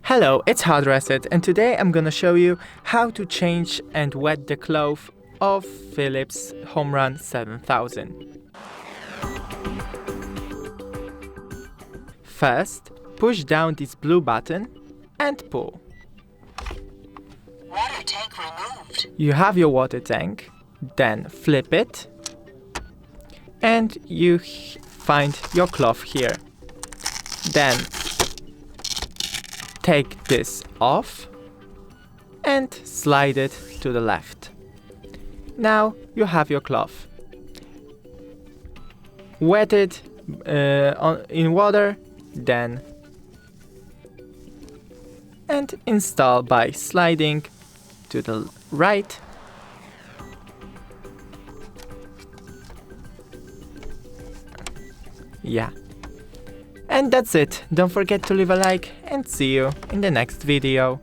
Hello, it's HardReset, and today I'm gonna show you how to change and wet the cloth of Philips HomeRun 7000. First, push down this blue button and pull. Water tank removed. You have your water tank, then flip it and you find your cloth here. Then take this off and slide it to the left. Now you have your cloth. Wet it in water, then and install by sliding to the right. Yeah. And that's it. Don't forget to leave a like and see you in the next video.